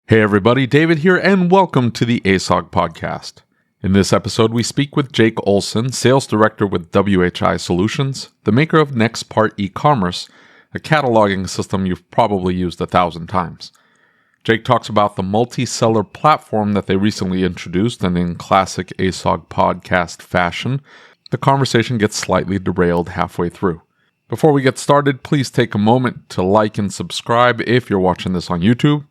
Hey everybody, David here, and welcome to the ASOG podcast. In this episode, we speak with Jake Olsen, Sales Director with WHI Solutions, the maker of Nexpart e-commerce, a cataloging system you've probably used 1,000 times. Jake talks about the multi-seller platform that they recently introduced, and in classic ASOG podcast fashion, the conversation gets slightly derailed halfway through. Before we get started, please take a moment to like and subscribe if you're watching this on YouTube.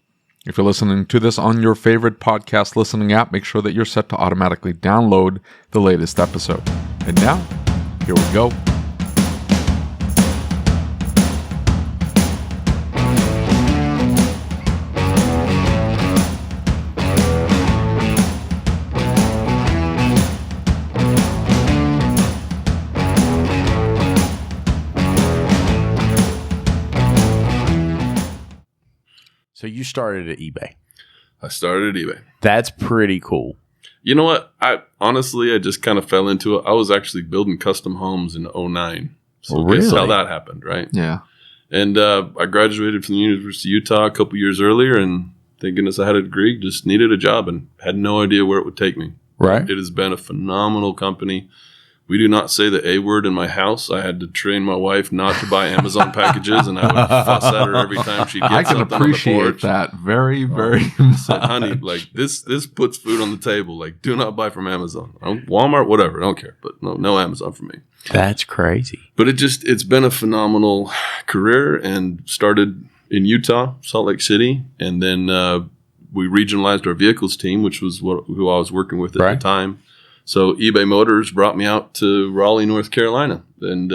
If you're listening to this on your favorite podcast listening app, make sure that you're set to automatically download the latest episode. And now, here we go. So you started at eBay. I started at eBay. That's pretty cool. You know what? I just kind of fell into it. I was actually building custom homes in 2009. So Really? Guess how that happened, right? Yeah. And I graduated from the University of Utah a couple years earlier, and thank goodness I had a degree, just needed a job and had no idea where it would take me. Right. It has been a phenomenal company. We do not say the A word in my house. I had to train my wife not to buy Amazon packages, and I would fuss at her every time she'd get I can something appreciate on the porch. that very I said, honey, like this puts food on the table. Like, do not buy from Amazon. Walmart, whatever. I don't care. But no Amazon for me. That's crazy. But it's been a phenomenal career, and started in Utah, Salt Lake City. And then we regionalized our vehicles team, which was who I was working with at the time. So eBay Motors brought me out to Raleigh, North Carolina, and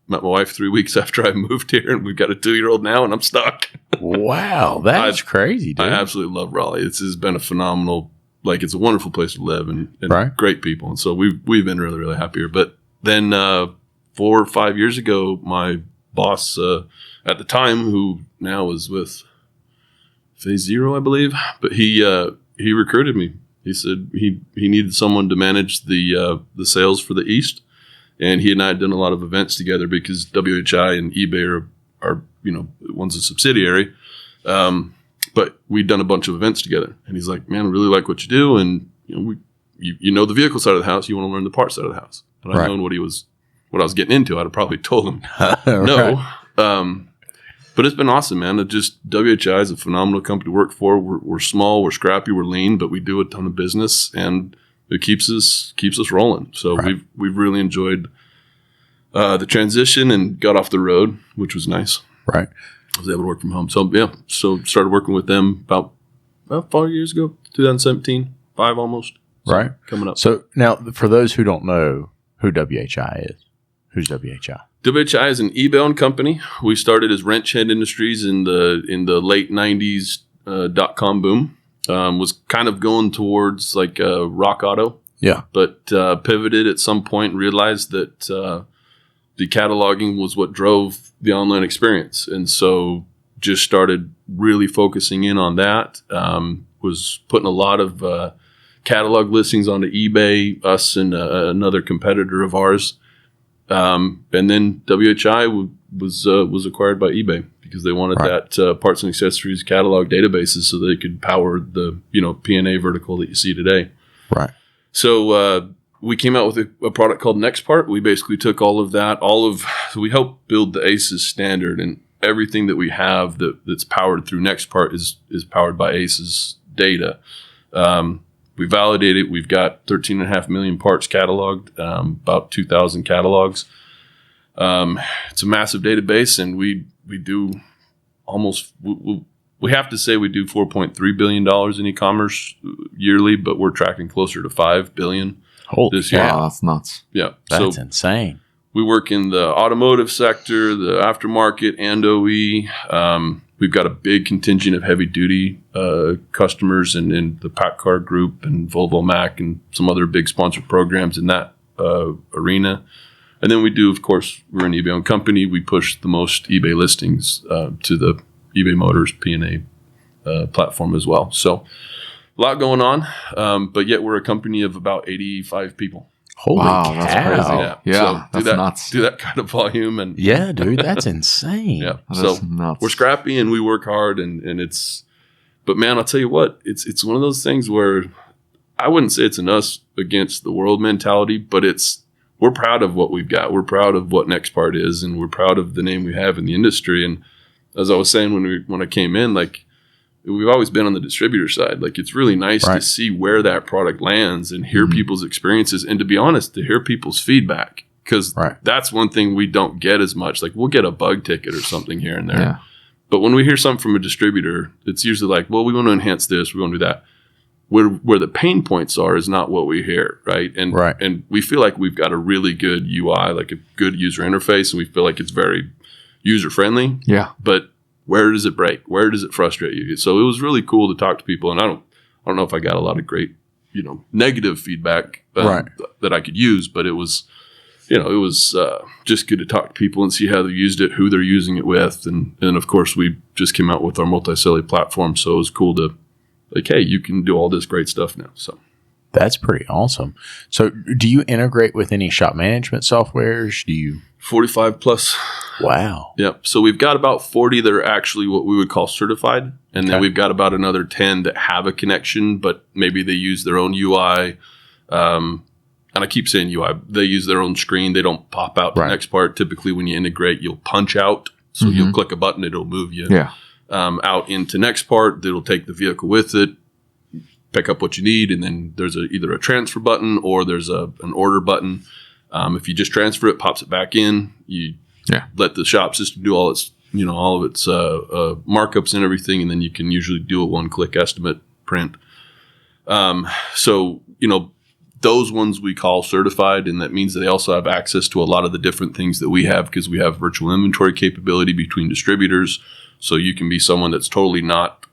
met my wife 3 weeks after I moved here, and we've got a 2-year-old now, and I'm stuck. Wow, that's crazy, dude. I absolutely love Raleigh. It's been a phenomenal, it's a wonderful place to live, and great people, and so we've been really, really happy here. But then 4 or 5 years ago, my boss at the time, who now is with Phase Zero, I believe, but he recruited me. He said he needed someone to manage the sales for the East, and he and I had done a lot of events together because WHI and eBay are one's a subsidiary, but we'd done a bunch of events together. And he's like, "Man, I really like what you do, and you know the vehicle side of the house. You want to learn the parts side of the house." And I'd known what I was getting into. I'd have probably told him no. But it's been awesome, man. WHI is a phenomenal company to work for. We're small, we're scrappy, we're lean, but we do a ton of business, and it keeps us rolling. So we've really enjoyed the transition and got off the road, which was nice. Right. I was able to work from home. So started working with them about 5 years ago, 2017, 5 almost. So coming up. So now, for those who don't know who WHI is, who's WHI? WHI is an eBay-owned company. We started as Wrench Head Industries in the late 90s .com boom. Was kind of going towards Rock Auto. Yeah. But pivoted at some point and realized that the cataloging was what drove the online experience. And so just started really focusing in on that. Was putting a lot of catalog listings onto eBay, us and another competitor of ours. And then WHI was acquired by eBay because they wanted that parts and accessories catalog databases so they could power the P&A vertical that you see today. Right. So we came out with a product called Nexpart. We basically took all of that, so we helped build the ACES standard, and everything that we have that's powered through Nexpart is powered by ACES data. We validate it. We've got 13.5 million parts cataloged, about 2,000 catalogs. It's a massive database, and we do almost, we have to say we do $4.3 billion in e-commerce yearly, but we're tracking closer to $5 billion this year. Wow, that's nuts. Yeah. That's insane. We work in the automotive sector, the aftermarket, and OE. We've got a big contingent of heavy-duty customers in the PACCAR Group and Volvo Mac and some other big sponsored programs in that arena. And then we do, of course, we're an eBay-owned company. We push the most eBay listings to the eBay Motors P&A platform as well. So a lot going on, but yet we're a company of about 85 people. Holy cow. That's crazy. Yeah, so that's nuts. Do that kind of volume. And yeah, dude, that's insane. Yeah. That so is nuts. we're scrappy and we work hard, and it's But man, I'll tell you what, it's one of those things where I wouldn't say it's an us against the world mentality, but we're proud of what we've got. We're proud of what Nexpart is, and we're proud of the name we have in the industry. And as I was saying when I came in, like, we've always been on the distributor side. Like, it's really nice to see where that product lands and hear people's experiences, and to be honest, to hear people's feedback, because that's one thing we don't get as much. Like, we'll get a bug ticket or something here and there. Yeah. But when we hear something from a distributor, it's usually like, well, we want to enhance this, we want to do that. Where the pain points are is not what we hear, right? And we feel like we've got a really good UI, like a good user interface, and we feel like it's very user friendly. Yeah. But where does it break? Where does it frustrate you? So it was really cool to talk to people, and I don't know if I got a lot of great, negative feedback that I could use, but it was just good to talk to people and see how they used it, who they're using it with, and of course we just came out with our multi-cellular platform, so it was cool to, like, hey, you can do all this great stuff now. So that's pretty awesome. So do you integrate with any shop management softwares? 45 plus. Wow. Yep. So we've got about 40 that are actually what we would call certified. And then we've got about another 10 that have a connection, but maybe they use their own UI. And I keep saying UI. They use their own screen. They don't pop out to Nexpart. Typically, when you integrate, you'll punch out. So you'll click a button, it'll move you. Yeah. Out into Nexpart, it'll take the vehicle with it, pick up what you need, and then there's either a transfer button or there's an order button. If you just transfer it, pops it back in. You let the shop system do all its, all of its markups and everything, and then you can usually do a one-click estimate print. So those ones we call certified, and that means that they also have access to a lot of the different things that we have, because we have virtual inventory capability between distributors. So you can be someone that's totally not,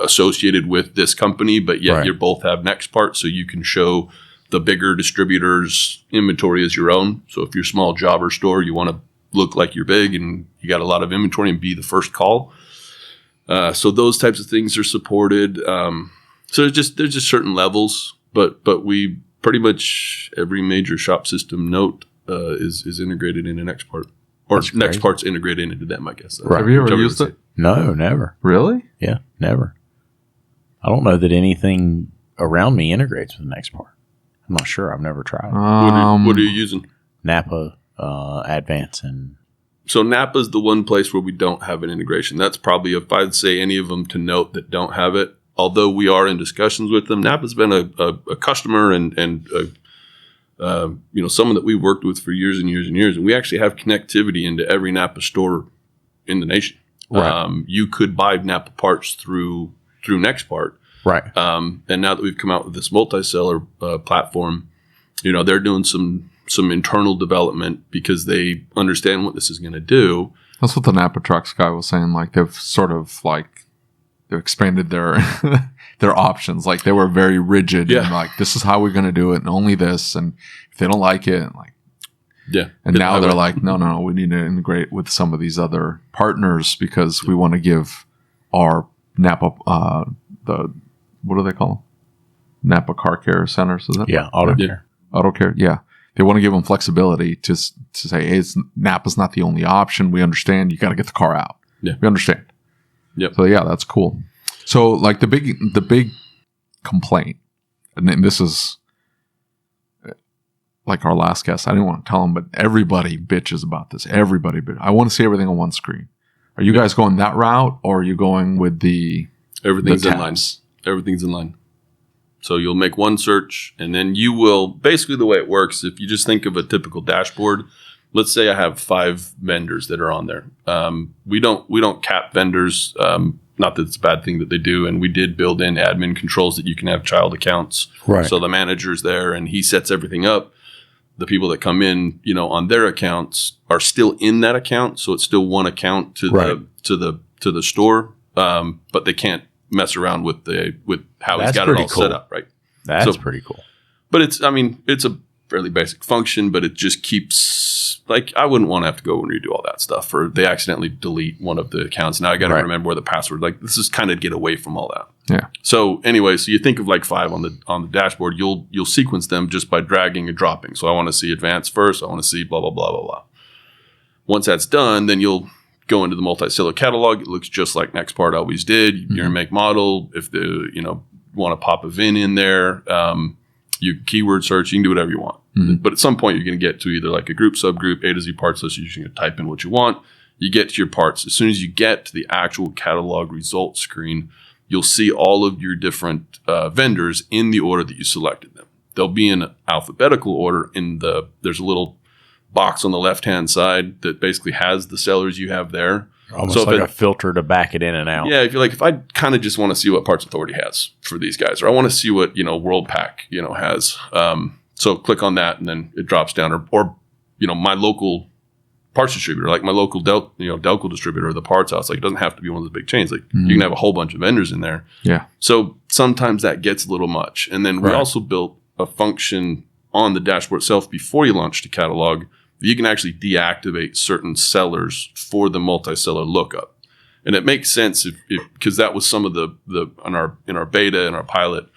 associated with this company, but yet you both have Nexpart, so you can show the bigger distributors' inventory as your own. So if you're a small jobber store, you want to look like you're big and you got a lot of inventory and be the first call. So those types of things are supported. So there's just certain levels, but we pretty much every major shop system note is integrated into Nexpart. Or Nexpart's integrated into them, I guess. Have you ever used it? No, never. Really? Yeah, never. I don't know that anything around me integrates with Nexpart. I'm not sure. I've never tried. What are you using? Napa, Advance, and... So Napa's the one place where we don't have an integration. That's probably, if I'd say any of them to note that don't have it, although we are in discussions with them. Napa's been a customer and someone that we've worked with for years and years and years, and we actually have connectivity into every Napa store in the nation. Right. You could buy Napa parts through Nexpart. Right. And now that we've come out with this multi-seller platform, they're doing some internal development because they understand what this is going to do. That's what the Napa Trucks guy was saying. Like, they've sort of they've expanded their their options. Like, they were very rigid and like, this is how we're going to do it, and only this. And if they don't like it, and now they're like, no, we need to integrate with some of these other partners because we want to give our Napa what do they call them? Napa Car Care Centers, is it? Yeah, Auto Care. Auto Care, yeah. They want to give them flexibility to say, hey, Napa's not the only option. We understand you got to get the car out. Yeah, we understand. Yep. So yeah, that's cool. So like the big complaint, and this is like our last guest. I didn't want to tell him, but everybody bitches about this. Everybody, I want to see everything on one screen. Are you guys going that route, or are you going with everything's in line? Everything's in line. So you'll make one search, and then you will, basically the way it works, if you just think of a typical dashboard, let's say I have 5 vendors that are on there. We don't cap vendors, not that it's a bad thing that they do, and we did build in admin controls that you can have child accounts. Right. So the manager's there, and he sets everything up. The people that come in, on their accounts are still in that account, so it's still one account to the store, but they can't mess around with how he's got it all set up, right? That's pretty cool. But it's a fairly basic function, but it just keeps, like, I wouldn't want to have to go and redo all that stuff, or they accidentally delete one of the accounts. Now I got to remember where the password, like, this is kind of get away from all that. Yeah. So anyway, so you think of like 5 on the dashboard, you'll sequence them just by dragging and dropping. So I want to see advanced first. I want to see blah, blah, blah, blah, blah. Once that's done, then you'll go into the multi-seller catalog. It looks just like Nexpart always did. Year and make model. If the, want to pop a VIN in there, you keyword search, you can do whatever you want. But at some point, you're going to get to either like a group, subgroup, A to Z parts list. You're just going to type in what you want. You get to your parts. As soon as you get to the actual catalog results screen, you'll see all of your different vendors in the order that you selected them. They'll be in alphabetical order. There's a little box on the left-hand side that basically has the sellers you have there. Almost like a filter to back it in and out. Yeah, if I kind of just want to see what Parts Authority has for these guys, or I want to see what WorldPack has. So click on that, and then it drops down, or my local parts distributor, like my local Delco distributor, or the parts house. Like, it doesn't have to be one of the big chains. Like, you can have a whole bunch of vendors in there. Yeah. So sometimes that gets a little much. And then we also built a function on the dashboard itself before you launch the catalog. You can actually deactivate certain sellers for the multi-seller lookup. And it makes sense because that was some of the in our beta and our pilot,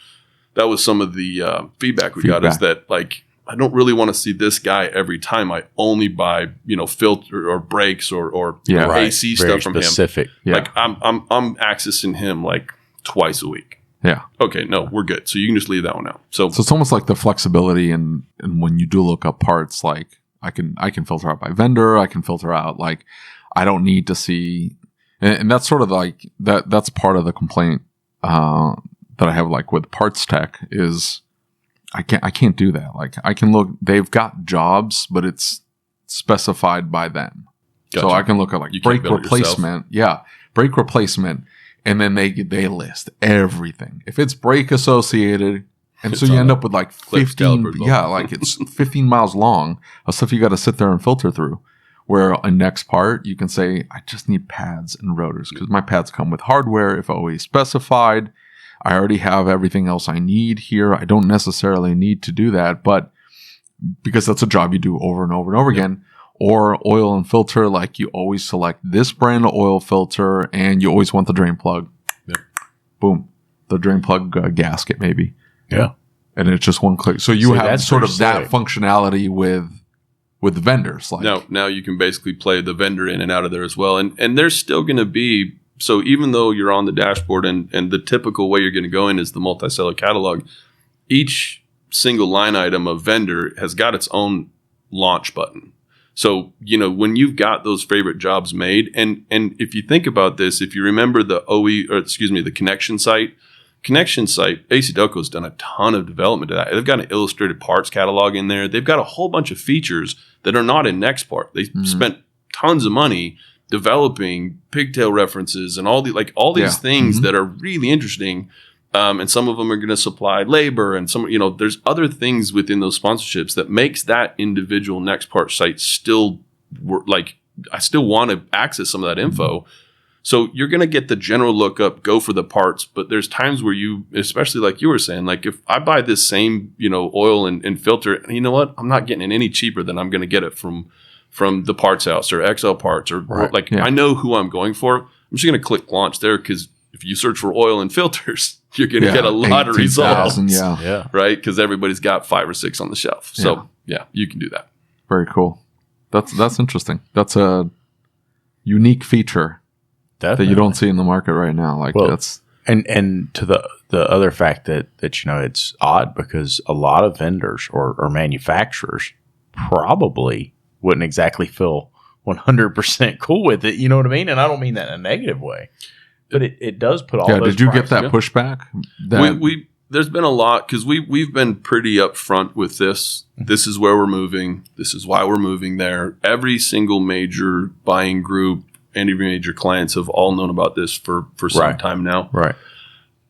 that was some of the feedback we got, is that, like, I don't really want to see this guy every time. I only buy, filter or brakes or AC stuff from specific. him. Like, I'm accessing him like twice a week. Yeah. Okay. No, we're good. So you can just leave that one out. So it's almost like the flexibility, and when you do look up parts, like I can filter out by vendor. I can filter out, like, I don't need to see, and that's sort of like that. That's part of the complaint that I have, like, with parts tech, is I can't do that. Like, I can look, they've got jobs, but it's specified by them. Gotcha. So I can look at, like, brake replacement. Yeah. Brake replacement. And then they list everything. If it's brake associated, and so you end up with like 15, like it's 15 miles long of stuff you got to sit there and filter through. Where on Nexpart, you can say, I just need pads and rotors, because my pads come with hardware if always specified. I already have everything else I need here. I don't necessarily need to do that, but because that's a job you do over and over and over again. Or oil and filter, like, you always select this brand of oil filter, and you always want the drain plug. Yep. Boom. The drain plug gasket, maybe. Yeah. And it's just one click. So you have sort of that functionality with vendors. Like, now you can basically play the vendor in and out of there as well. And there's still going to be, so even though you're on the dashboard and the typical way you're going to go in is the multi-seller catalog, each single line item of vendor has got its own launch button. So, when you've got those favorite jobs made, and if you think about this, if you remember the the connection site, AC Delco's done a ton of development to that. They've got an illustrated parts catalog in there. They've got a whole bunch of features that are not in Nexpart. They spent tons of money developing pigtail references and all these things that are really interesting. And some of them are going to supply labor, and some, there's other things within those sponsorships that makes that individual Nexpart site still, like, I still want to access some of that info. So you're going to get the general lookup, go for the parts, but there's times where you, especially like you were saying, like, if I buy this same, oil and filter, and you know what, I'm not getting it any cheaper than I'm going to get it from the parts house or XL Parts, or I know who I'm going for. I'm just going to click launch there, because if you search for oil and filters, you're going to get a lot of results. Right? Because everybody's got 5 or 6 on the shelf. So you can do that. Very cool. That's interesting. That's a unique feature that you don't see in the market right now. Like, that's, and to the other fact that it's odd, because a lot of vendors or manufacturers probably wouldn't exactly feel 100% cool with it. You know what I mean? And I don't mean that in a negative way. But it does put all those did you get that pushback? There's been a lot, because we've been pretty upfront with this. This is where we're moving. This is why we're moving there. Every single major buying group and every major clients have all known about this for some time now. Right.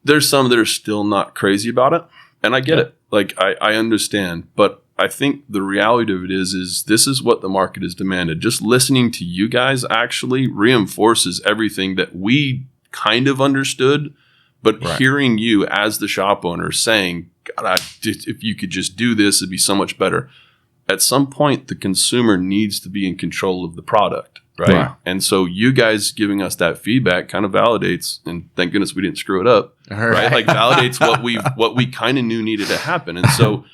There's some that are still not crazy about it, and I get it. Like, I understand, but I think the reality of it is this is what the market has demanded. Just listening to you guys actually reinforces everything that we kind of understood, but hearing you as the shop owner saying, God, if you could just do this, it'd be so much better. At some point, the consumer needs to be in control of the product, right? And so you guys giving us that feedback kind of validates, and thank goodness we didn't screw it up, right? Like, validates what we kind of knew needed to happen. And so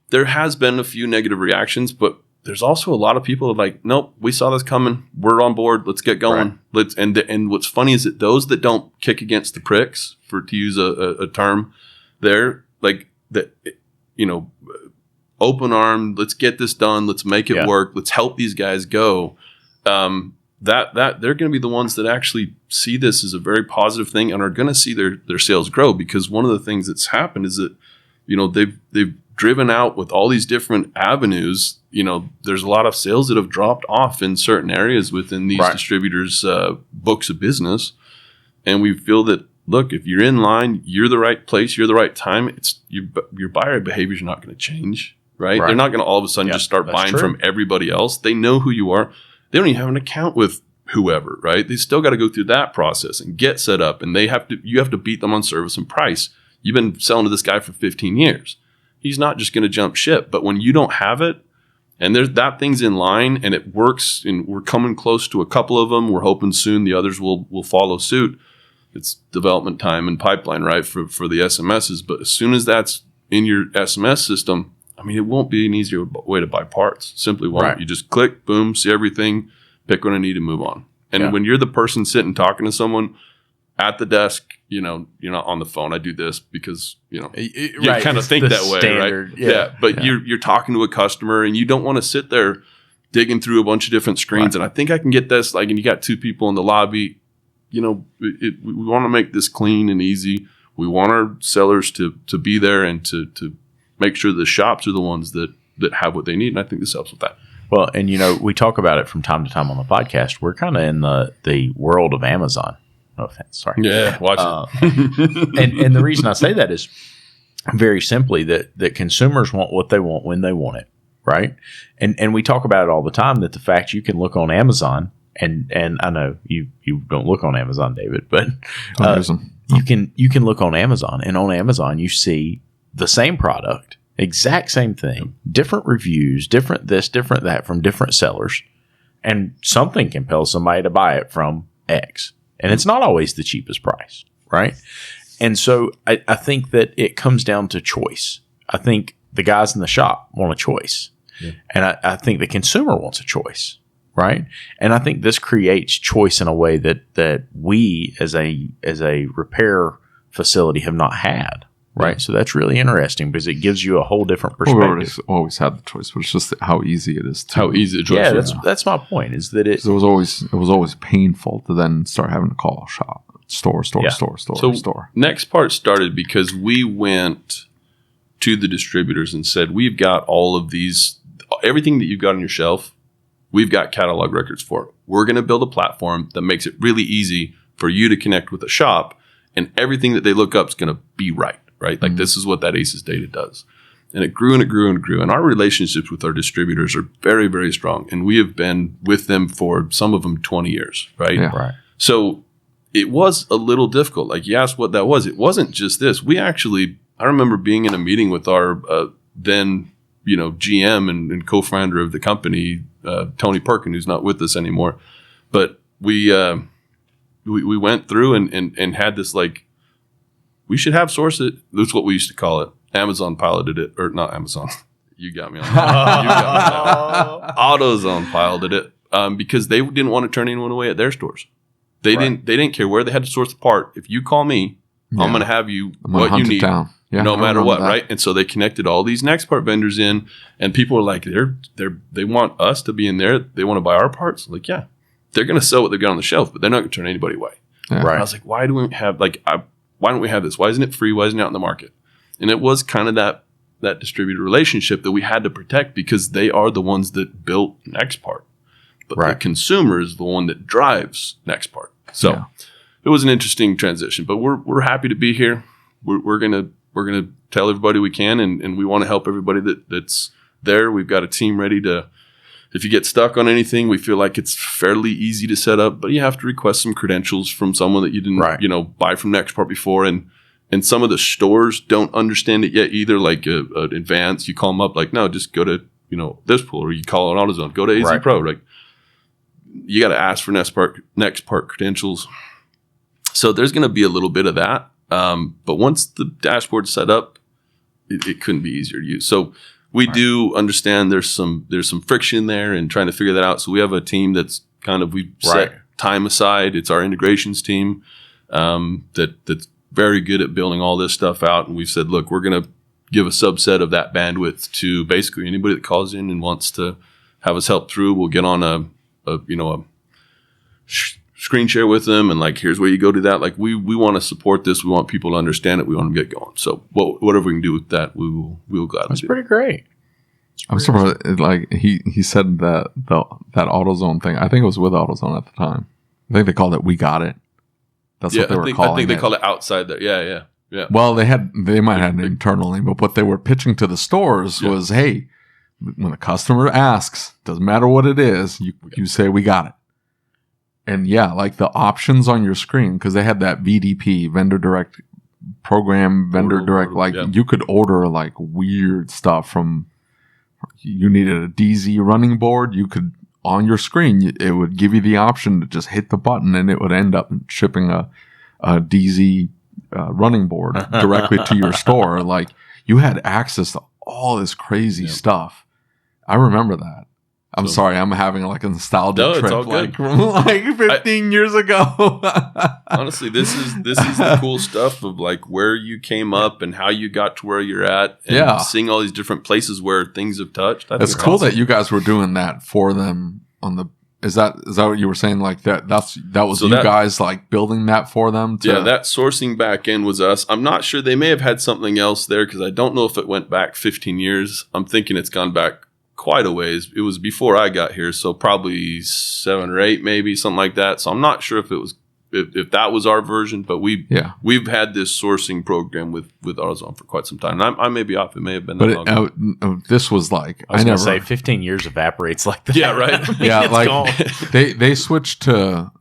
there has been a few negative reactions, but there's also a lot of people that are like, nope, we saw this coming. We're on board. Let's get going. Right. And what's funny is that those that don't kick against the pricks, to use a term there, like that, open armed, let's get this done. Let's make it work. Let's help these guys go. That they're going to be the ones that actually see this as a very positive thing and are going to see their sales grow, because one of the things that's happened is that, they've driven out with all these different avenues. There's a lot of sales that have dropped off in certain areas within these distributors' books of business. And we feel that, look, if you're in line, you're the right place, you're the right time. It's your buyer behavior is not going to change, right? They're not going to all of a sudden just start buying from everybody else. They know who you are. They don't even have an account with whoever, right? They still got to go through that process and get set up, and you have to beat them on service and price. You've been selling to this guy for 15 years. He's not just going to jump ship. But when you don't have it, and that thing's in line and it works, and we're coming close to a couple of them, we're hoping soon the others will follow suit. It's development time and pipeline, right, for the SMSs. But as soon as that's in your SMS system, I mean, it won't be an easier way to buy parts. Simply won't. Right. You just click, boom, see everything, pick what I need, and move on. And when you're the person sitting talking to someone at the desk, you're not on the phone. I do this because, you kind of think that way, standard, right? Yeah. But you're talking to a customer, and you don't want to sit there digging through a bunch of different screens. Right. And I think I can get this, and you got two people in the lobby. We want to make this clean and easy. We want our sellers to be there and to make sure the shops are the ones that have what they need. And I think this helps with that. Well, and we talk about it from time to time on the podcast. We're kind of in the world of Amazon. No offense, sorry. Yeah, watch it. and the reason I say that is very simply that consumers want what they want when they want it, right? And we talk about it all the time, that the fact you can look on Amazon, and I know you don't look on Amazon, David, but you can look on Amazon, and on Amazon you see the same product, exact same thing, different reviews, different this, different that from different sellers, and something compels somebody to buy it from X. And it's not always the cheapest price, right? And so I think that it comes down to choice. I think the guys in the shop want a choice. Yeah. And I think the consumer wants a choice, right? And I think this creates choice in a way that we as a repair facility have not had, right? Yeah. So that's really interesting, because it gives you a whole different perspective. We've always had the choice, but it's just how easy it is. How easy it is. Yeah, that's my point. Is that it was always painful to then start having to call a shop, store. So Nexpart started because we went to the distributors and said, we've got all of these, everything that you've got on your shelf, we've got catalog records for it. We're going to build a platform that makes it really easy for you to connect with a shop, and everything that they look up is going to be right? Like this is what that ACES data does. And it grew and it grew and grew. And our relationships with our distributors are very, very strong. And we have been with them for some of them 20 years, right? Yeah. Right. So it was a little difficult. Like, you asked what that was. It wasn't just this. I remember being in a meeting with our then, GM and co-founder of the company, Tony Perkin, who's not with us anymore. But we went through and had this, like, we should have source it. That's what we used to call it. Amazon piloted it, or not Amazon. You got me on that. AutoZone piloted it because they didn't want to turn anyone away at their stores. They didn't care where they had to source the part. If you call me, I'm going to have you what you need, no matter what, right? And so they connected all these Nexpart vendors in, and people were like, they want us to be in there. They want to buy our parts. Like, yeah, they're going to sell what they've got on the shelf, but they're not going to turn anybody away. Yeah. Right. And I was like, why don't we have this? Why isn't it free? Why isn't it out in the market? And it was kind of that distributor relationship that we had to protect, because they are the ones that built Nexpart. But the consumer is the one that drives Nexpart. So it was an interesting transition. But we're happy to be here. We're gonna tell everybody we can, and we want to help everybody that's there. We've got a team ready to. If you get stuck on anything, we feel like it's fairly easy to set up, but you have to request some credentials from someone that you didn't, buy from Nexpart before. And some of the stores don't understand it yet either. Like Advance, you call them up, like, no, just go to, this pool, or you call it AutoZone, go to AZ Pro. Like, you got to ask for Nexpart credentials. So there's going to be a little bit of that. But once the dashboard's set up, it couldn't be easier to use. So we do understand there's some friction there and trying to figure that out. So we have a team that's we've set time aside. It's our integrations team that's very good at building all this stuff out. And we've said, look, we're going to give a subset of that bandwidth to basically anybody that calls in and wants to have us help through. We'll get on a screen share with them and like, here's where you go to that. Like we want to support this. We want people to understand it. We want to get going. So whatever we can do with that, we will gladly do. That's pretty great. I'm surprised. Like he said that AutoZone thing. I think it was with AutoZone at the time. I think they called it "We Got It." That's what they were calling it. I think they called it outside there. Yeah. Well, they might have an internal name, but what they were pitching to the stores was, hey, when the customer asks, doesn't matter what it is, you say "We got it." And yeah, like the options on your screen, because they had that VDP, vendor direct program, vendor direct, like you could order like weird stuff from. You needed a DZ running board. You could, on your screen, it would give you the option to just hit the button and it would end up shipping a DZ running board directly to your store. Like you had access to all this crazy stuff. I remember that. I'm sorry, I'm having like a nostalgia trip, all like from like 15 years ago. Honestly, this is the cool stuff of like where you came up and how you got to where you're at, and seeing all these different places where things have touched. It's cool awesome that you guys were doing that for them on the. Is that what you were saying? Like that was you guys like building that for them? That sourcing back end was us. I'm not sure, they may have had something else there because I don't know if it went back 15 years. I'm thinking it's gone back quite a ways. It was before I got here, so probably 7 or 8, maybe something like that. So I'm not sure if it was if that was our version, but we've had this sourcing program with AutoZone for quite some time. And I may be off; it may have been that long. This was like I was going to say 15 years evaporates like that. Yeah, right. I mean, like they switched to,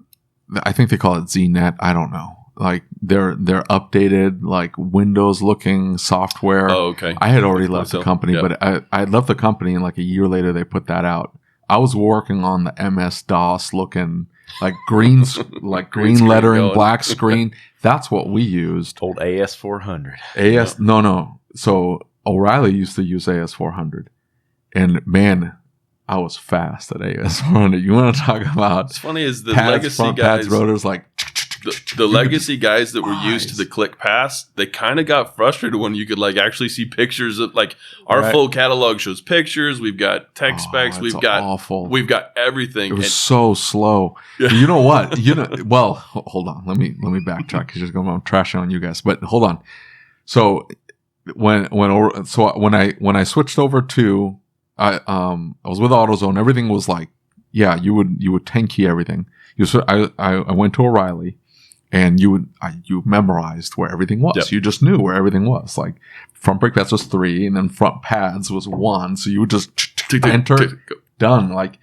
I think they call it ZNet. I don't know. Like their updated like Windows looking software. Oh, okay. I had already left the company, but I left the company and like a year later they put that out. I was working on the MS DOS looking like green lettering, going. Black screen. That's what we used. Old AS400. No. So O'Reilly used to use AS400, and man, I was fast at AS400. You want to talk about? It's funny is the pads, legacy front guys, pads, rotors like. The legacy guys that were used to the click pass, they kind of got frustrated when you could like actually see pictures of like our full catalog shows pictures. We've got tech specs. We've got everything. It was so slow. Yeah. You know what? Well, hold on. Let me backtrack because I'm trashing on you guys. But hold on. So when I switched over to I was with AutoZone. Everything was like you would 10 key everything. I went to O'Reilly. And you memorized where everything was. Yep. You just knew where everything was. Like front brake pads was 3, and then front pads was 1. So you would just enter, done. Like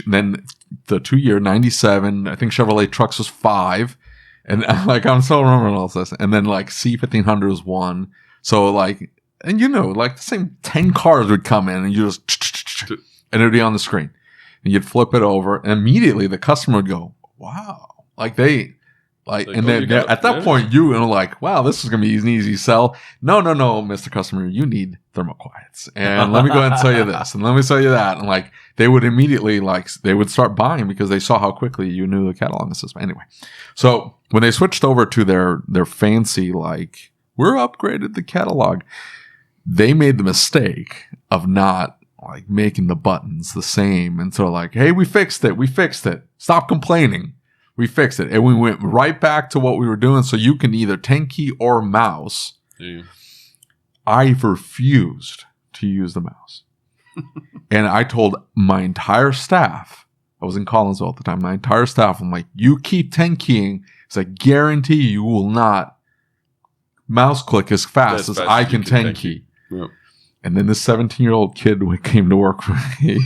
then the 2-year 97. I think Chevrolet trucks was 5, and like I'm still remembering all this. And then like C1500 was 1. So like, and like the same 10 cars would come in, and you just and it would be on the screen, and you'd flip it over, and immediately the customer would go, "Wow!" Like they. Like, and then at that point, you were like, wow, this is going to be an easy sell. No, Mr. Customer, you need thermoquiets. And let me go ahead and tell you this. And let me tell you that. And like, they would immediately, they would start buying because they saw how quickly you knew the catalog system. Anyway, so when they switched over to their fancy, like, we're upgraded the catalog, they made the mistake of not like making the buttons the same. And so like, hey, we fixed it. Stop complaining. We fixed it. And we went right back to what we were doing. So you can either 10 key or mouse. Yeah. I refused to use the mouse. And I told my entire staff, I was in Collinsville at the time, my entire staff, I'm like, you keep 10 keying, because I guarantee you will not mouse click as fast as I can 10 key. Yep. And then this 17-year-old kid came to work for me.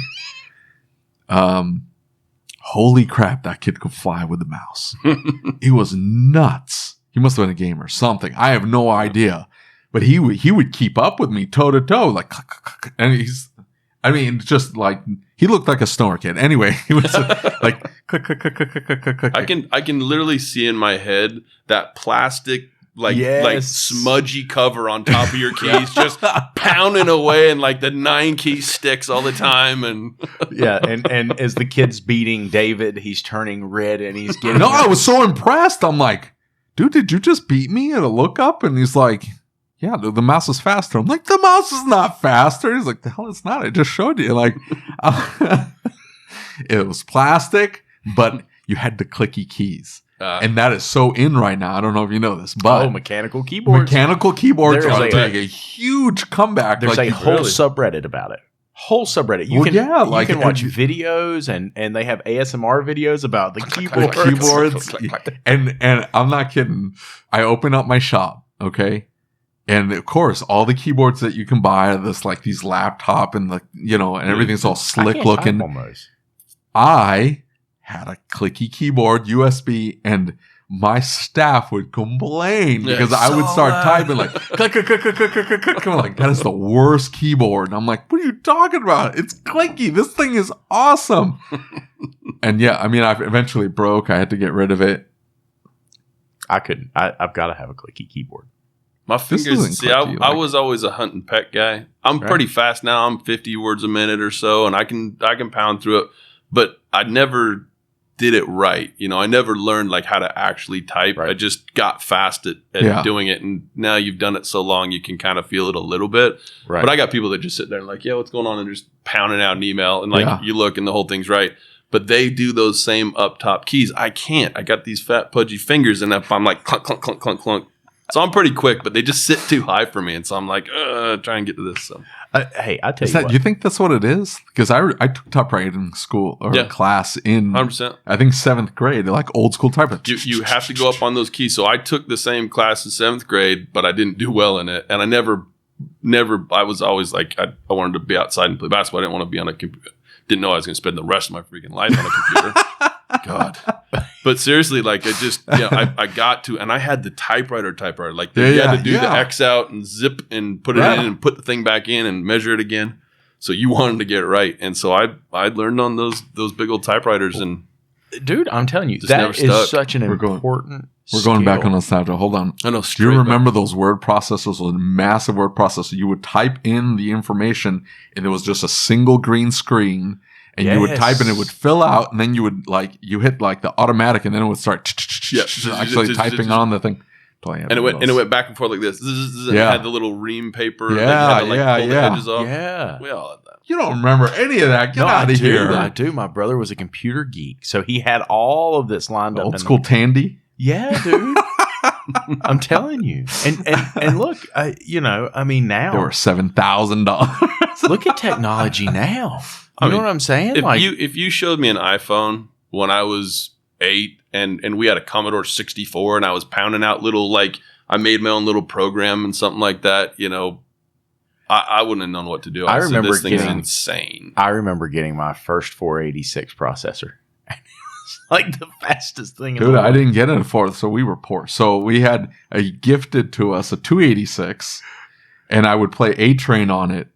Holy crap, that kid could fly with the mouse. He was nuts. He must have been a gamer or something. I have no idea. But he would keep up with me toe to toe, like, and just like, he looked like a snore kid. Anyway, he was like, click, click, click, click, click, click, click. I can literally see in my head that plastic like smudgy cover on top of your keys, just pounding away, and like the 9 key sticks all the time. And and as the kid's beating David, he's turning red and he's getting. No, I was so impressed. I'm like, dude, did you just beat me? And I look up and he's like, yeah, the mouse is faster. I'm like, the mouse is not faster. He's like, the hell it's not. I just showed you. Like, it was plastic, but you had the clicky keys. And that is so in right now. I don't know if you know this, but mechanical keyboards. Mechanical keyboards are like a huge comeback. There's like, a whole subreddit about it. Whole subreddit. You can watch videos and they have ASMR videos about the keyboards. And I'm not kidding. I open up my shop, okay? And of course, all the keyboards that you can buy are these laptop and and everything's all slick looking. I had a clicky keyboard, USB, and my staff would complain because I would start typing like click, click, click, click, click, click, click. I'm like, that is the worst keyboard. And I'm like, what are you talking about? It's clicky. This thing is awesome. And yeah, I mean, I eventually broke. I had to get rid of it. I couldn't. I've got to have a clicky keyboard. My fingers. See, I was always a hunt and peck guy. I'm pretty fast now. I'm 50 words a minute or so, and I can pound through it. But I never did it right. I never learned like how to actually type. Right. I just got fast at doing it. And now you've done it so long, you can kind of feel it a little bit. Right. But I got people that just sit there and like, yeah, what's going on? And just pounding out an email. And like you look and the whole thing's right. But they do those same up top keys. I can't. I got these fat pudgy fingers and I'm like clunk, clunk, clunk, clunk, clunk. So I'm pretty quick, but they just sit too high for me. And so I'm like, try and get to this. So. Hey, I tell you what. You think that's what it is? Because I took typewriting school or class in 100%. I think 7th grade, like old school typewriting. You have to go up on those keys. So I took the same class in 7th grade, but I didn't do well in it. And I never. I was always like I wanted to be outside and play basketball. I didn't want to be on a computer. Didn't know I was going to spend the rest of my freaking life on a computer. God. But seriously, like I just, I got to, and I had the typewriter. Like you had to do the X out and zip and put it in and put the thing back in and measure it again. So you wanted to get it right. And so I learned on those big old typewriters. And dude, I'm telling you, that is such an important We're going back on nostalgia. Hold on. I know. Do you remember those word processors, those massive word processors? You would type in the information and it was just a single green screen. And you would type and it would fill out, and then you would you hit like the automatic, and then it would start actually typing on the thing. And it went back and forth like this. It had the little ream paper. Pull the edges off. Yeah, we all had that. You don't remember any of that? Get out of here! I do. My brother was a computer geek, so he had all of this lined up. Old school Tandy. Yeah, dude. I'm telling you. And look, now there were $7,000. Look at technology now. You know what I'm saying? If you showed me an iPhone when I was 8 and we had a Commodore 64 and I was pounding out little I made my own little program and something like that, I wouldn't have known what to do. I remember this thing's insane. I remember getting my first 486 processor. Like the fastest thing in the world. I didn't get it for, so we were poor. So we had gifted to us a 286 and I would play A-Train on it.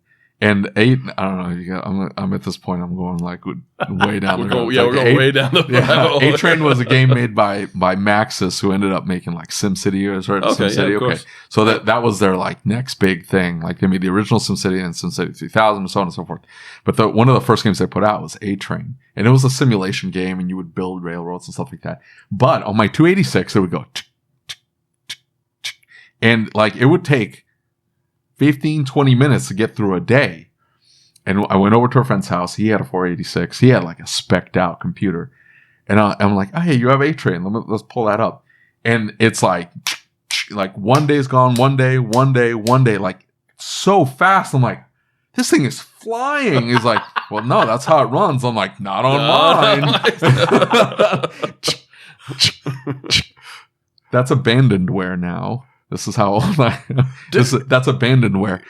And I don't know. I'm at this point. I'm going way down the road. We're going way down the road. A-Train was a game made by Maxis, who ended up making SimCity or SimCity. Okay, so that was their next big thing. They made the original SimCity and SimCity 3000 and so on and so forth. But one of the first games they put out was A-Train, and it was a simulation game, and you would build railroads and stuff like that. But on my 286, it would go, and it would take 15, 20 minutes to get through a day. And I went over to a friend's house. He had a 486. He had a spec'd out computer. And I'm like, oh, hey, you have A-Train. Let's pull that up. And it's like 1 day's gone, one day, so fast. I'm like, this thing is flying. He's like, well, no, that's how it runs. I'm like, not on mine. That's abandonedware now. This is how old I am. That's abandonedware.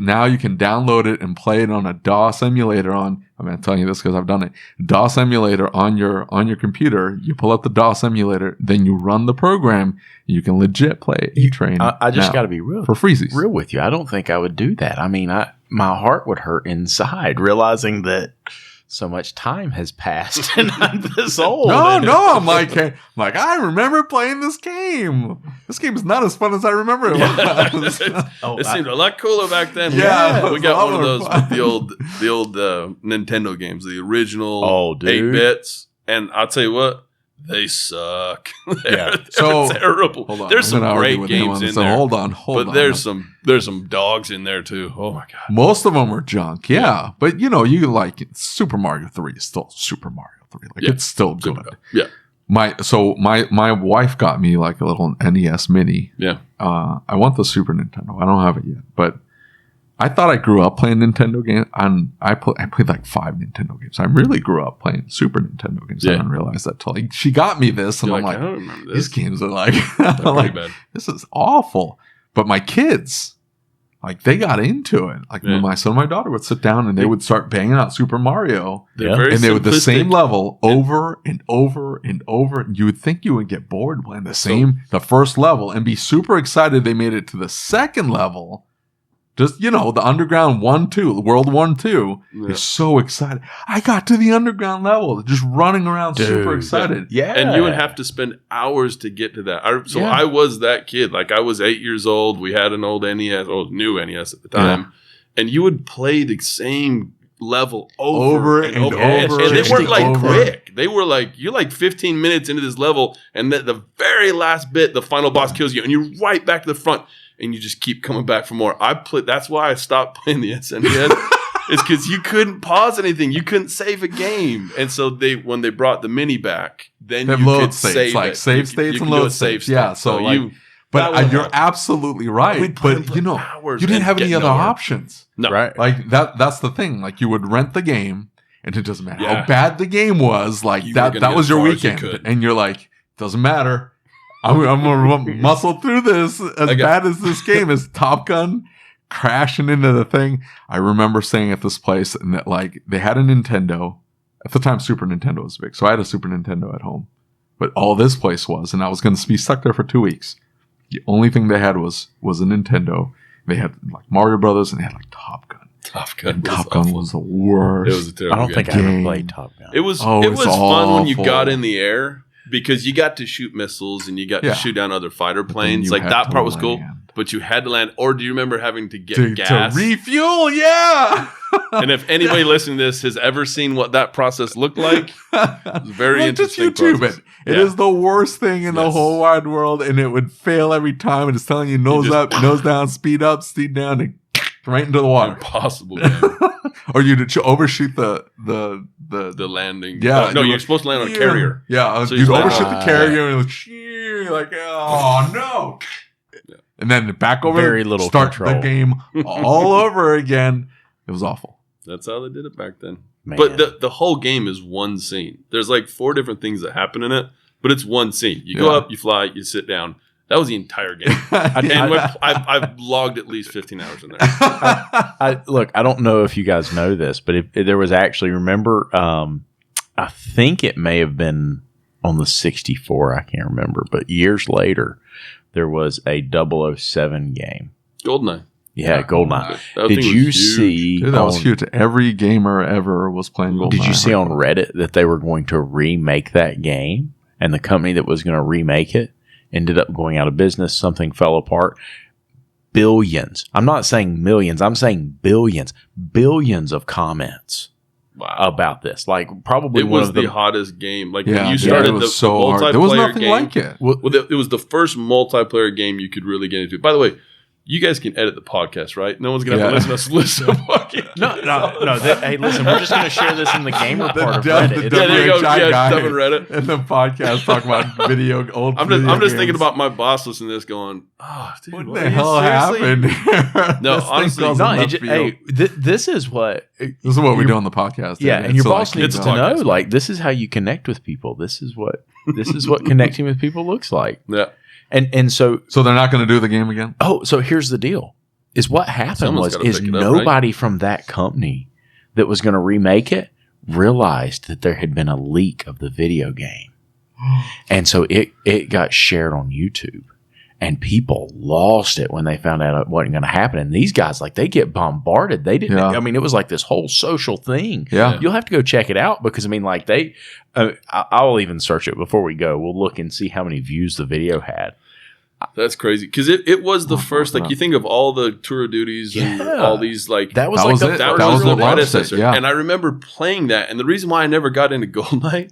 Now you can download it and play it on a DOS emulator I'm telling you this because I've done it. DOS emulator on your computer. You pull up the DOS emulator, then you run the program. You can legit play A-Train. I just got to be real. For freezies. Real with you. I don't think I would do that. I mean, my heart would hurt inside realizing that so much time has passed and I'm this old. No. I'm like, I remember playing this game. This game is not as fun as I remember it was. It seemed a lot cooler back then. Yeah, we got one of those with the old Nintendo games, the original 8 bits, and I'll tell you what. They suck. They're terrible. Hold on, there's some great games in there. Hold on. But there's some dogs in there too. Oh my god. Most of them are junk. Yeah. But you like Super Mario 3 is still Super Mario 3. Like it's still good. Yeah. My wife got me like a little NES Mini. Yeah. I want the Super Nintendo. I don't have it yet, but I thought I grew up playing Nintendo games. I played like 5 Nintendo games. I really grew up playing Super Nintendo games. I didn't realize that till she got me this, and You're I'm like, I don't remember this. These games are like, bad. This is awful. But my kids, like, they got into it. Like my son and my daughter would sit down and they would start banging out Super Mario, and they would the same level over and over and over. And you would think you would get bored playing the first level and be super excited they made it to the second level. Just, the underground 1-2, World 1-2. You're so excited. I got to the underground level, just running around super excited. Yeah. And you would have to spend hours to get to that. I was that kid. Like, I was 8 years old. We had an old NES, new NES at the time. Yeah. And you would play the same level over and over. And they weren't like quick. They were like, you're like 15 minutes into this level, and the very last bit, the final boss kills you, and you're right back to the front. And you just keep coming back for more. That's why I stopped playing the SNES. It's because you couldn't pause anything. You couldn't save a game. And so when they brought the mini back, then you could save like it. save states and load states. Yeah, so you're absolutely right. But you didn't have any other options. No. Right. Like that's the thing. Like, you would rent the game, and it doesn't matter how bad the game was. Like, that was your weekend. And you're like, doesn't matter. I'm going to muscle through this. As bad as this game is, Top Gun crashing into the thing. I remember staying at this place, and that, like, they had a Nintendo. At the time, Super Nintendo was big, so I had a Super Nintendo at home. But all this place was, and I was going to be stuck there for 2 weeks. The only thing they had was a Nintendo. They had like Mario Brothers, and they had like Top Gun. Top Gun was the worst. It was a terrible I don't think I ever played Top Gun. It was fun when you got in the air. Because you got to shoot missiles and you got to shoot down other fighter planes. Like, that part was cool. But you had to land. Or do you remember having to get gas? To refuel, yeah. And if anybody listening to this has ever seen what that process looked like, it's very interesting. Just YouTube it. It is the worst thing in the whole wide world. And it would fail every time. And it's telling you nose up, nose down, speed up, speed down, and right into the water. Impossible, man. Or you'd overshoot the landing. Yeah. No, you're supposed to land on a carrier. Yeah. So you'd overshoot the carrier and you're like, oh no. Yeah. And then back over, very little start control. The game all over again. It was awful. That's how they did it back then. Man. But the whole game is one scene. There's like 4 different things that happen in it, but it's one scene. You go up, you fly, you sit down. That was the entire game. I've logged at least 15 hours in there. Look, I don't know if you guys know this, but if there was actually, remember, I think it may have been on the 64. I can't remember. But years later, there was a 007 game. GoldenEye. Yeah, GoldenEye. Did you see? Dude, that was huge. Every gamer ever was playing GoldenEye. Did you see on Reddit that they were going to remake that game? And the company that was going to remake it ended up going out of business. Something fell apart. Billions. I'm not saying millions. I'm saying billions. Billions of comments about this. Like, probably it one was of the hottest game. Like, when you it started was the so multiplayer hard. There was nothing game, like it. It was the first multiplayer game you could really get into. By the way, you guys can edit the podcast, right? No one's going to have to listen to us listen to fucking No. Hey, listen, we're just going to share this in the gamer part of Reddit. The there you go. WHI guy stuff in Reddit. And the podcast talk about old I'm just thinking about my boss listening to this going, oh, dude, what the hell happened here? No, honestly. This is what we do on the podcast. Yeah, and your boss needs to know, like, this is how you connect with people. This is what connecting with people looks like. Yeah. And so they're not going to do the game again? Oh, so here's the deal. Is what happened is nobody from that company that was going to remake it realized that there had been a leak of the video game. And so it got shared on YouTube. And people lost it when they found out it wasn't going to happen. And these guys, like, they get bombarded. They didn't. I mean, it was like this whole social thing. Yeah. You'll have to go check it out because, I mean, like, I'll even search it before we go. We'll look and see how many views the video had. That's crazy because it was the first. Like, you think of all the Tour of Duties and all these, like, that was the predecessor. Yeah. And I remember playing that. And the reason why I never got into GoldenEye,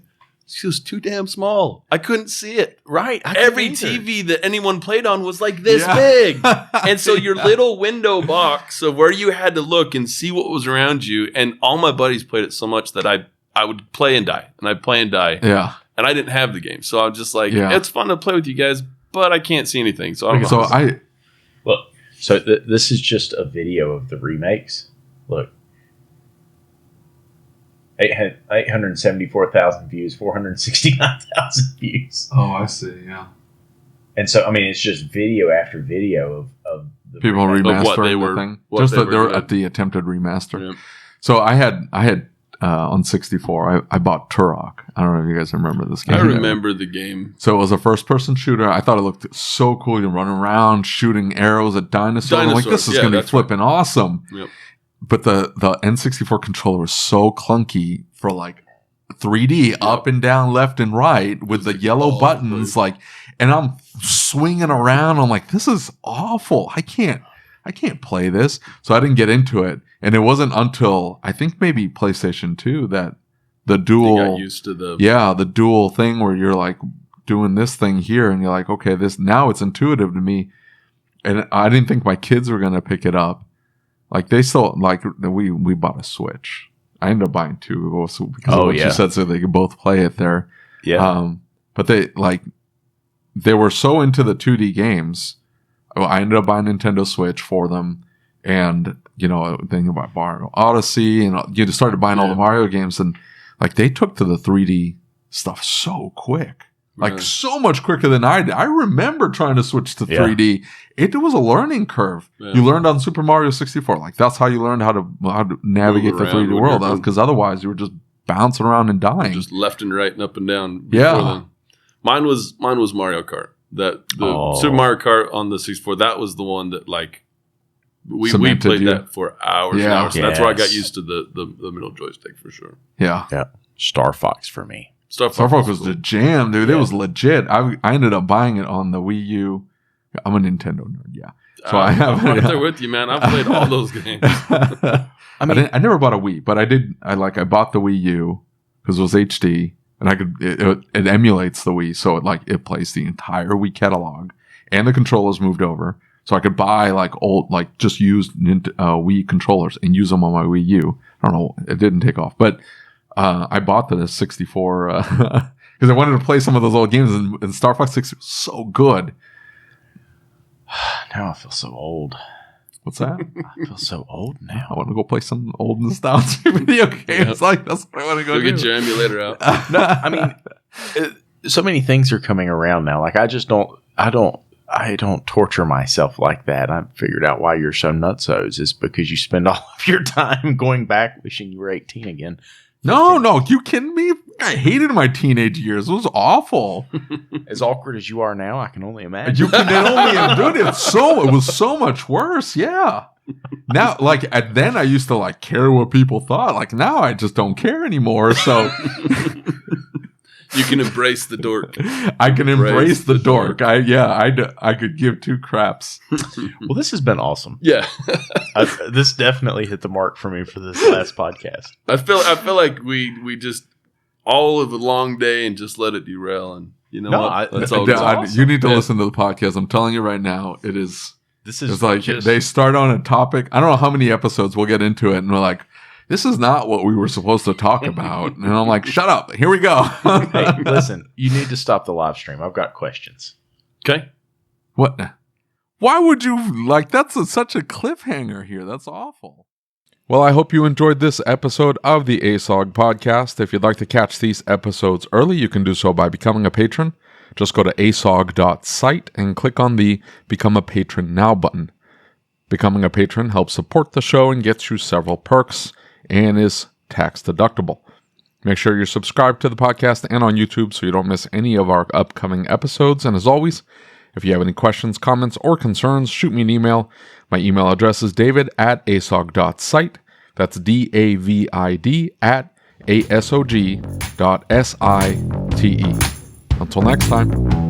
she was too damn small. I couldn't see it. Right. Every TV that anyone played on was like this big. And so your little window box of where you had to look and see what was around you. And all my buddies played it so much that I would play and die. And I'd play and die. Yeah. And I didn't have the game. So I was just like, it's fun to play with you guys, but I can't see anything. So I don't know. Look. So this is just a video of the remakes. Look. 874,000 views, 469,000 views. Oh, I see. Yeah. And so, I mean, it's just video after video of the people remastering the thing. Just that they were at the attempted remaster. Yeah. So I had on 64. I bought Turok. I don't know if you guys remember this game. I remember the game. So it was a first-person shooter. I thought it looked so cool. You run around shooting arrows at dinosaurs. I'm like, this is going to be flipping awesome. Yep. But the N64 controller was so clunky for like 3D up and down, left and right with the yellow buttons, like, and I'm swinging around. I'm like, this is awful. I can't play this. So I didn't get into it. And it wasn't until I think maybe PlayStation 2 that the dual, you got used to the dual thing where you're like doing this thing here and you're like, okay, now it's intuitive to me. And I didn't think my kids were going to pick it up. Like, they still, like, we bought a Switch. I ended up buying two also because of what you said, so they could both play it there. Yeah. But they were so into the 2D games. I ended up buying a Nintendo Switch for them. And, thinking about Mario Odyssey, and you started buying all the Mario games. And, like, they took to the 3D stuff so quick. Like, so much quicker than I did. I remember trying to switch to 3D. It was a learning curve. Yeah. You learned on Super Mario 64. Like, that's how you learned how to navigate the 3D world. Because otherwise, you were just bouncing around and dying. Just left and right and up and down. Then. Mine was Mario Kart. The Super Mario Kart on the 64. That was the one that, like, we played that for hours and hours. Yes. That's where I got used to the middle joystick for sure. Yeah. Yeah. Star Fox for me. Star Fox was the jam, dude. Yeah. It was legit. I ended up buying it on the Wii U. I'm a Nintendo nerd, so I'm right there with you, man. I've played all those games. I never bought a Wii, but I did. I bought the Wii U because it was HD, and it emulates the Wii, so it plays the entire Wii catalog, and the controllers moved over, so I could buy just used Wii controllers and use them on my Wii U. I don't know, it didn't take off, but. I bought the 64 because I wanted to play some of those old games, and Star Fox 6 was so good. Now I feel so old. What's that? I feel so old now. I want to go play some old nostalgia video games. Like, that's what I want to go do. Get your emulator out. No, I mean, so many things are coming around now. Like, I don't torture myself like that. I've figured out why you're so nutsos is because you spend all of your time going back wishing you were 18 again. No, you kidding me? I hated my teenage years. It was awful. As awkward as you are now, I can only imagine. You can only do it. It was so much worse. Yeah. Now, then I used to care what people thought. Like, now I just don't care anymore. So you can embrace the dork. I can embrace the dork. I could give two craps. Well, this has been awesome. Yeah. This definitely hit the mark for me for this last podcast. I feel like we just all of a long day and just let it derail, and that's all. Awesome. You need to listen to the podcast. I'm telling you right now, it is. It's like they start on a topic. I don't know how many episodes we'll get into it, and we're like, this is not what we were supposed to talk about. And I'm like, shut up. Here we go. Hey, listen, you need to stop the live stream. I've got questions. Okay. What? Why would you that's such a cliffhanger here? That's awful. Well, I hope you enjoyed this episode of the ASOG podcast. If you'd like to catch these episodes early, you can do so by becoming a patron. Just go to asog.site and click on the Become a Patron Now button. Becoming a patron helps support the show and gets you several perks and is tax deductible. Make sure you're subscribed to the podcast and on YouTube so you don't miss any of our upcoming episodes. And as always, If you have any questions, comments, or concerns, shoot me an email. My email address is david@asog.site. That's david@asog.site. Until next time.